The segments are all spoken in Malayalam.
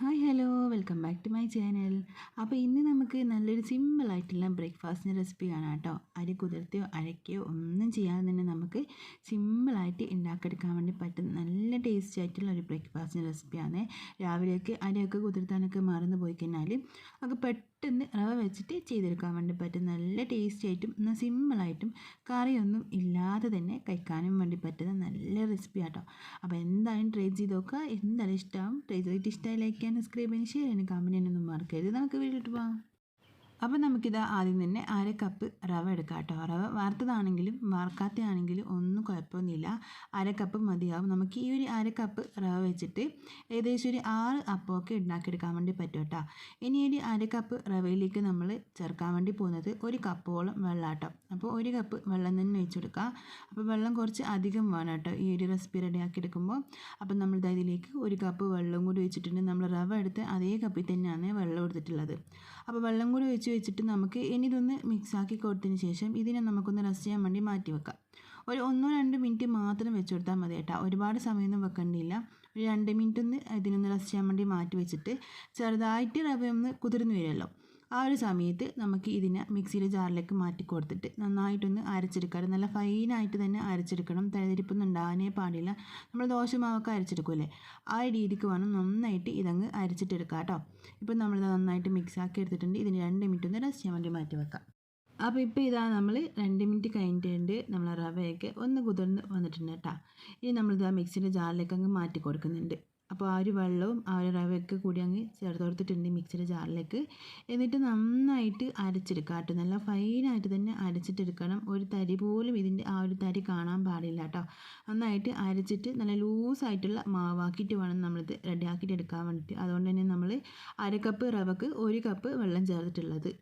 Hi hello welcome back to my channel. അപ്പോൾ ഇന്ന് നമുക്ക് നല്ലൊരു സിമ്പിളായിട്ടുള്ള ബ്രേക്ക്ഫാസ്റ്റിൻ്റെ റെസിപ്പി കാണാം കേട്ടോ. അരി കുതിർത്തിയോ അരയ്ക്കുകയോ ഒന്നും ചെയ്യാതെ തന്നെ നമുക്ക് സിമ്പിളായിട്ട് ഉണ്ടാക്കിയെടുക്കാൻ വേണ്ടി പറ്റുന്ന നല്ല ടേസ്റ്റി ആയിട്ടുള്ള ഒരു ബ്രേക്ക്ഫാസ്റ്റിൻ്റെ റെസിപ്പിയാണ്. രാവിലേക്ക് അരിയൊക്കെ കുതിർത്താനൊക്കെ മറന്നു പോയി കഴിഞ്ഞാൽ നമുക്ക് പെട്ടെന്ന് റവ വെച്ചിട്ട് ചെയ്തെടുക്കാൻ വേണ്ടി പറ്റും. നല്ല ടേസ്റ്റി ആയിട്ടും എന്നാൽ സിമ്പിളായിട്ടും കറിയൊന്നും ഇല്ലാതെ തന്നെ കഴിക്കാനും വേണ്ടി പറ്റുന്ന നല്ല റെസിപ്പി ആട്ടോ. അപ്പോൾ എന്തായാലും ട്രൈ ചെയ്ത് നോക്കുക. എന്തായാലും ഇഷ്ടമാവും. ട്രൈ ചെയ്തിട്ട് ഇഷ്ടമായി ലൈക്ക് ചെയ്യാൻ, സബ്സ്ക്രൈബ് ചെയ്യാൻ, ഷെയർ ചെയ്യാൻ, കമൻറ്റ് ചെയ്യാനൊന്നും മറക്കരുത്. നമുക്ക് വീട്ടിലോട്ട് പോകാം. അപ്പോൾ നമുക്കിത് ആദ്യം തന്നെ 1/2 കപ്പ് റവ എടുക്കാം കേട്ടോ. റവ വറുത്തതാണെങ്കിലും വറുക്കാത്തതാണെങ്കിലും ഒന്നും കുഴപ്പമൊന്നുമില്ല. 1/2 കപ്പ് മതിയാവും. നമുക്ക് ഈ ഒരു 1/2 കപ്പ് റവ വെച്ചിട്ട് ഏകദേശം ഒരു 6 അപ്പമൊക്കെ ഉണ്ടാക്കിയെടുക്കാൻ വേണ്ടി പറ്റും കേട്ടോ. ഇനി ഒരു 1/2 കപ്പ് റവയിലേക്ക് നമ്മൾ ചേർക്കാൻ വേണ്ടി പോകുന്നത് 1 കപ്പോളം വെള്ളം കേട്ടോ. അപ്പോൾ 1 കപ്പ് വെള്ളം തന്നെ ഒഴിച്ചു കൊടുക്കുക. അപ്പോൾ വെള്ളം കുറച്ച് അധികം വേണം കേട്ടോ ഈ ഒരു റെസിപ്പി റെഡിയാക്കി എടുക്കുമ്പോൾ. അപ്പോൾ നമ്മൾ ഇതിലേക്ക് 1 കപ്പ് വെള്ളം കൂടി ഒഴിച്ചിട്ടുണ്ട്. നമ്മൾ റവ എടുത്ത് അതേ കപ്പിൽ തന്നെയാണ് വെള്ളം എടുത്തിട്ടുള്ളത്. അപ്പോൾ വെള്ളം കൂടി വെച്ചിട്ട് നമുക്ക് ഇനി ഇതൊന്ന് മിക്സാക്കി കൊടുത്തതിന് ശേഷം ഇതിനെ നമുക്കൊന്ന് റെസ്റ്റ് ചെയ്യാൻ വേണ്ടി മാറ്റി വെക്കാം. ഒരു 1-2 മിനിറ്റ് മാത്രം വെച്ച് കൊടുത്താൽ മതി കേട്ടോ. ഒരുപാട് സമയമൊന്നും വെക്കേണ്ടിയില്ല. ഒരു 2 മിനിറ്റ് ഒന്ന് ഇതിനൊന്ന് റെസ്റ്റ് ചെയ്യാൻ വേണ്ടി മാറ്റി വെച്ചിട്ട് ചെറുതായിട്ട് റവ ഒന്ന് കുതിർന്ന് വരുമല്ലോ, ആ ഒരു സമയത്ത് നമുക്ക് ഇതിനെ മിക്സിയുടെ ജാറിലേക്ക് മാറ്റി കൊടുത്തിട്ട് നന്നായിട്ടൊന്ന് അരച്ചെടുക്കാം. നല്ല ഫൈനായിട്ട് തന്നെ അരച്ചെടുക്കണം. തലതിരിപ്പൊന്നും ഉണ്ടാകാനേ പാടില്ല. നമ്മൾ ദോശമാവൊക്കെ അരച്ചെടുക്കുമല്ലേ, ആ രീതിക്ക് വേണം നന്നായിട്ട് ഇതങ്ങ് അരച്ചിട്ടെടുക്കാം കേട്ടോ. ഇപ്പം നമ്മളിത് നന്നായിട്ട് മിക്സാക്കി എടുത്തിട്ടുണ്ട്. ഇതിന് 2 മിനിറ്റ് ഒന്ന് റെസ്റ്റ് ചെയ്യാൻ വേണ്ടി മാറ്റി വെക്കാം. അപ്പോൾ ഇപ്പോൾ ഇതാ നമ്മൾ 2 മിനിറ്റ് കഴിഞ്ഞിട്ടുണ്ട്. നമ്മൾ റവയൊക്കെ ഒന്ന് കുതിർന്ന് വന്നിട്ടുണ്ട് കേട്ടോ. ഇനി നമ്മളിത് മിക്സിയുടെ ജാറിലേക്ക് അങ്ങ് മാറ്റി കൊടുക്കുന്നുണ്ട്. അപ്പോൾ ആ ഒരു വെള്ളവും ആ ഒരു റവയൊക്കെ കൂടി അങ്ങ് ചേർത്ത് കൊടുത്തിട്ടുണ്ട് മിക്സിയുടെ ജാറിലേക്ക്. എന്നിട്ട് നന്നായിട്ട് അരച്ചെടുക്കുക കേട്ടോ. നല്ല ഫൈനായിട്ട് തന്നെ അരച്ചിട്ടെടുക്കണം. ഒരു തരി പോലും ഇതിൻ്റെ ആ ഒരു തരി കാണാൻ പാടില്ല കേട്ടോ. നന്നായിട്ട് അരച്ചിട്ട് നല്ല ലൂസായിട്ടുള്ള മാവാക്കിയിട്ട് വേണം നമ്മളിത് റെഡിയാക്കിയിട്ട് എടുക്കാൻ വേണ്ടിയിട്ട്. അതുകൊണ്ട് തന്നെ നമ്മൾ 1/2 കപ്പ് റവക്ക് 1 കപ്പ് വെള്ളം ചേർത്തിട്ടുള്ളത്.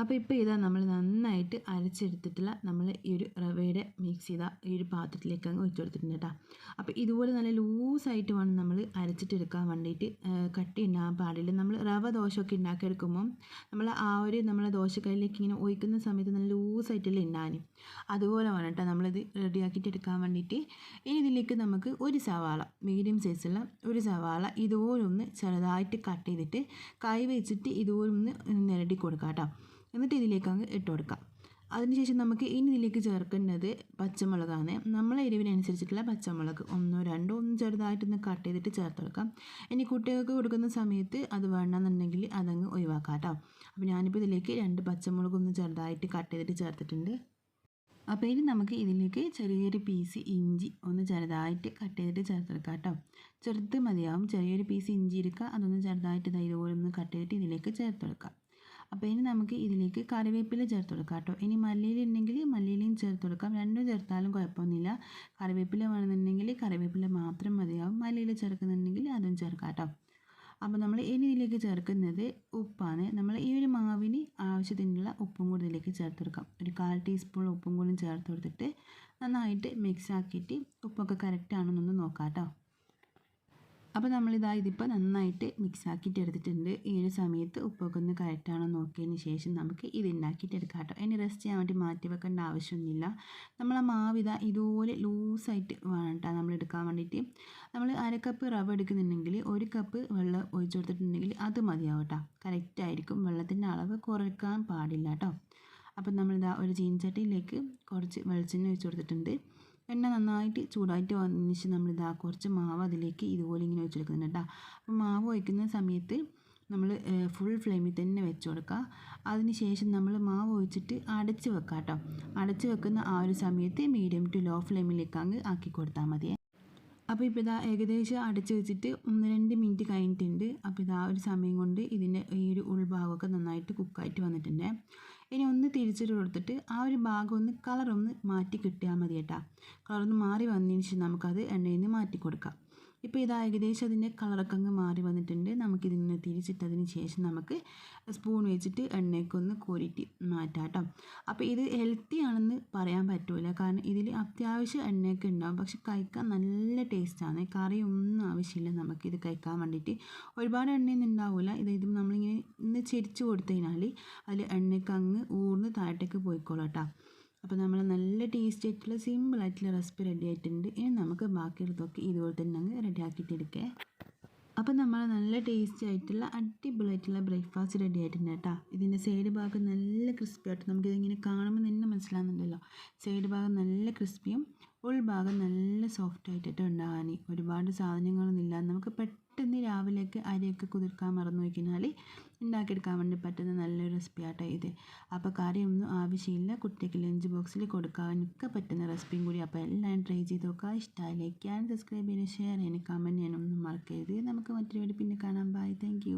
അപ്പോൾ ഇപ്പോൾ ഇതാ നമ്മൾ നന്നായിട്ട് അരച്ചെടുത്തിട്ടുള്ള നമ്മൾ ഈ ഒരു റവയുടെ മിക്സ് ചെയ്ത ഈ ഒരു പാത്രത്തിലേക്ക് അങ്ങ് ഒഴിച്ചു കൊടുത്തിട്ടുണ്ട് കേട്ടോ. അപ്പോൾ ഇതുപോലെ നല്ല ലൂസായിട്ട് വേണം നമ്മൾ അരച്ചിട്ടെടുക്കാൻ വേണ്ടിയിട്ട്. കട്ടി ഉണ്ടാകാൻ പാടില്ല. നമ്മൾ റവ ദോശയൊക്കെ ഉണ്ടാക്കിയെടുക്കുമ്പം നമ്മൾ ആ ഒരു നമ്മളെ ദോശക്കല്ലിലേക്ക് ഇങ്ങനെ ഒഴിക്കുന്ന സമയത്ത് നല്ല ലൂസായിട്ടല്ലേ ഉണ്ടാകാൻ, അതുപോലെ വേണം കേട്ടോ നമ്മളിത് റെഡിയാക്കിയിട്ട് എടുക്കാൻ വേണ്ടിയിട്ട്. ഇനി ഇതിലേക്ക് നമുക്ക് ഒരു സവാള, മീഡിയം സൈസുള്ള ഒരു സവാള ഇതുപോലൊന്ന് ചെറുതായിട്ട് കട്ട് ചെയ്തിട്ട് കൈ വെച്ചിട്ട് ഇതുപോലൊന്ന് നിരടി കൊടുക്കാം കേട്ടോ. എന്നിട്ട് ഇതിലേക്ക് അങ്ങ് ഇട്ട് കൊടുക്കാം. അതിനുശേഷം നമുക്ക് ഇനി ഇതിലേക്ക് ചേർക്കേണ്ടത് പച്ചമുളകാണ്. നമ്മളെ എരിവിനനുസരിച്ചിട്ടുള്ള പച്ചമുളക് 1-2 ഒന്ന് ചെറുതായിട്ടൊന്ന് കട്ട് ചെയ്തിട്ട് ചേർത്ത് കൊടുക്കാം. ഇനി കുട്ടികൾക്ക് കൊടുക്കുന്ന സമയത്ത് അത് വേണമെന്നുണ്ടെങ്കിൽ അതങ്ങ് ഒഴിവാക്കാം കേട്ടോ. അപ്പോൾ ഞാനിപ്പോൾ ഇതിലേക്ക് 2 പച്ചമുളക് ഒന്ന് ചെറുതായിട്ട് കട്ട് ചെയ്തിട്ട് ചേർത്തിട്ടുണ്ട്. അപ്പോൾ ഇനി നമുക്ക് ഇതിലേക്ക് ചെറിയൊരു പീസ് ഇഞ്ചി ഒന്ന് ചെറുതായിട്ട് കട്ട് ചെയ്തിട്ട് ചേർത്തെടുക്കാം കേട്ടോ. ചെറുത് മതിയാവും. ചെറിയൊരു പീസ് ഇഞ്ചി എടുക്കുക, അതൊന്ന് ചെറുതായിട്ട് ഇതുപോലെ ഒന്ന് കട്ട് ചെയ്തിട്ട് ഇതിലേക്ക് ചേർത്തെടുക്കാം. അപ്പോൾ ഇനി നമുക്ക് ഇതിലേക്ക് കറിവേപ്പില ചേർത്ത് കൊടുക്കാം കേട്ടോ. ഇനി മല്ലിയില ഉണ്ടെങ്കിൽ മല്ലിയിലയും ചേർത്ത് കൊടുക്കാം. രണ്ടും ചേർത്താലും കുഴപ്പമൊന്നുമില്ല. കറിവേപ്പില വേണമെന്നുണ്ടെങ്കിൽ കറിവേപ്പില മാത്രം മതിയാവും. മല്ലിയില ചേർക്കുന്നുണ്ടെങ്കിൽ അതും ചേർക്കാം കേട്ടോ. അപ്പോൾ നമ്മൾ ഇനി ഇതിലേക്ക് ചേർക്കുന്നത് ഉപ്പാണ്. നമ്മൾ ഈ ഒരു മാവിന് ആവശ്യത്തിനുള്ള ഉപ്പും കൂടി ഇതിലേക്ക് ചേർത്ത് കൊടുക്കാം. ഒരു 1/4 ടീസ്പൂൺ ഉപ്പും കൂടി ചേർത്ത് കൊടുത്തിട്ട് നന്നായിട്ട് മിക്സ് ആക്കിയിട്ട് ഉപ്പൊക്കെ കറക്റ്റ് ആണെന്നൊന്ന് നോക്കാം കേട്ടോ. അപ്പോൾ ഇതിപ്പോൾ നന്നായിട്ട് മിക്സ് ആക്കിയിട്ട് എടുത്തിട്ടുണ്ട്. ഈ ഒരു സമയത്ത് ഉപ്പൊക്കെ ഒന്ന് കറക്റ്റാണോ നോക്കിയതിന് ശേഷം നമുക്ക് ഇത് ഉണ്ടാക്കിയിട്ട് എടുക്കാം കേട്ടോ. ഇനി റെസ്റ്റ് ചെയ്യാൻ വേണ്ടി മാറ്റി വെക്കേണ്ട ആവശ്യമൊന്നുമില്ല. നമ്മൾ ആ മാവ് ഇതുപോലെ ലൂസായിട്ട് വേണം കേട്ടോ നമ്മൾ എടുക്കാൻ വേണ്ടിയിട്ട്. നമ്മൾ 1/2 കപ്പ് റവ എടുക്കുന്നുണ്ടെങ്കിൽ 1 കപ്പ് വെള്ളം ഒഴിച്ചു കൊടുത്തിട്ടുണ്ടെങ്കിൽ അത് മതിയാവും കേട്ടോ. കറക്റ്റായിരിക്കും. വെള്ളത്തിൻ്റെ അളവ് കുറയ്ക്കാൻ പാടില്ല കേട്ടോ. അപ്പം ഒരു ചീനച്ചട്ടിയിലേക്ക് കുറച്ച് വെളിച്ചെണ്ണ ഒഴിച്ച് കൊടുത്തിട്ടുണ്ട്. എണ്ണ നന്നായിട്ട് ചൂടായിട്ട് വന്നതിന് ശേഷം കുറച്ച് മാവ് അതിലേക്ക് ഇതുപോലെ ഇങ്ങനെ ഒഴിച്ച് കൊടുക്കുന്നുണ്ട് കേട്ടോ. അപ്പോൾ മാവ് ഒഴിക്കുന്ന സമയത്ത് നമ്മൾ ഫുൾ ഫ്ലെയിമിൽ തന്നെ വെച്ച് കൊടുക്കുക. അതിന് ശേഷം നമ്മൾ മാവ് ഒഴിച്ചിട്ട് അടച്ച് വെക്കുക കേട്ടോ. അടച്ച് വെക്കുന്ന ആ ഒരു സമയത്ത് മീഡിയം ടു ലോ ഫ്ലെയിമിലേക്ക് അങ്ങ് ആക്കി കൊടുത്താൽ മതി. അപ്പോൾ ഇപ്പോൾ ഏകദേശം അടച്ച് വെച്ചിട്ട് 1-2 മിനിറ്റ് കഴിഞ്ഞിട്ടുണ്ട്. അപ്പോൾ ആ ഒരു സമയം കൊണ്ട് ഇതിൻ്റെ ഈ ഒരു ഉൾഭാഗമൊക്കെ നന്നായിട്ട് കുക്കായിട്ട് വന്നിട്ടുണ്ട്. ഇനി ഒന്ന് തിരിച്ചിട്ട് കൊടുത്തിട്ട് ആ ഒരു ഭാഗം ഒന്ന് കളറൊന്ന് മാറ്റി കിട്ടിയാൽ മതി കേട്ടോ. കളറൊന്ന് മാറി വന്നതിന് ശേഷം നമുക്കത് എണ്ണയിൽ നിന്ന് മാറ്റി കൊടുക്കാം. ഇപ്പോൾ ഏകദേശം അതിൻ്റെ കളറൊക്കെ അങ്ങ് മാറി വന്നിട്ടുണ്ട്. നമുക്കിതിനെ തിരിച്ചിട്ടതിന് ശേഷം നമുക്ക് സ്പൂൺ വെച്ചിട്ട് എണ്ണയൊക്കെ കോരിയിട്ട് മാറ്റാം കേട്ടോ. അപ്പോൾ ഇത് ഹെൽത്തി ആണെന്ന് പറയാൻ പറ്റില്ല. കാരണം ഇതിൽ അത്യാവശ്യം എണ്ണയൊക്കെ ഉണ്ടാകും. പക്ഷെ കഴിക്കാൻ നല്ല ടേസ്റ്റാണ്. കറിയൊന്നും ആവശ്യമില്ല നമുക്കിത് കഴിക്കാൻ വേണ്ടിയിട്ട്. ഒരുപാട് എണ്ണയൊന്നും ഉണ്ടാവില്ല. ഇത് നമ്മളിങ്ങനെ ഒന്ന് ചെരിച്ച് കൊടുത്തു കഴിഞ്ഞാൽ അതിൽ എണ്ണയൊക്കെ അങ്ങ് ഊർന്ന് താഴത്തേക്ക് പോയിക്കോളാം കേട്ടോ. അപ്പോൾ നമ്മൾ നല്ല ടേസ്റ്റി ആയിട്ടുള്ള സിമ്പിളായിട്ടുള്ള റെസിപ്പി റെഡി ആയിട്ടുണ്ട്. ഇനി നമുക്ക് ബാക്കിയുള്ളതൊക്കെ ഇതുപോലെ തന്നെ അങ്ങ് റെഡി ആക്കിയിട്ടെടുക്കേ. അപ്പോൾ നമ്മൾ നല്ല ടേസ്റ്റി ആയിട്ടുള്ള അടിപൊളിയായിട്ടുള്ള ബ്രേക്ക്ഫാസ്റ്റ് റെഡി ആയിട്ടുണ്ട് കേട്ടോ. ഇതിൻ്റെ സൈഡ് ഭാഗം നല്ല ക്രിസ്പി ആയിട്ട് നമുക്കിതിങ്ങനെ കാണുമ്പോൾ തന്നെ മനസ്സിലാകുന്നുണ്ടല്ലോ. സൈഡ് ഭാഗം നല്ല ക്രിസ്പിയും ഉൾഭാഗം നല്ല സോഫ്റ്റ് ആയിട്ടിട്ട് ഉണ്ടാകാൻ ഒരുപാട് സാധനങ്ങളൊന്നുമില്ല. നമുക്ക് പെട്ടെന്ന് രാവിലേക്ക് അരിയൊക്കെ കുതിർക്കാൻ മറന്നു വയ്ക്കുന്നാൽ ഉണ്ടാക്കിയെടുക്കാൻ വേണ്ടി പറ്റുന്ന നല്ലൊരു റെസിപ്പി ആട്ടോ ഇത്. അപ്പോൾ കറിയൊന്നും ആവശ്യമില്ല, കുട്ടിക്ക് ലഞ്ച് ബോക്സിൽ കൊടുക്കാനൊക്കെ പറ്റുന്ന റെസിപ്പിയും കൂടി. അപ്പോൾ എല്ലാവരും ട്രൈ ചെയ്ത് നോക്കുക. ഇഷ്ടമായി ലൈക്ക് ചെയ്യാൻ, സബ്സ്ക്രൈബ് ചെയ്യാൻ, ഷെയർ ചെയ്യാൻ, കമൻറ്റ് ചെയ്യാനൊന്നും മറക്കരുത്. നമുക്ക് മറ്റൊരു വീഡിയോ പിന്നെ കാണാം. Bye, thank U.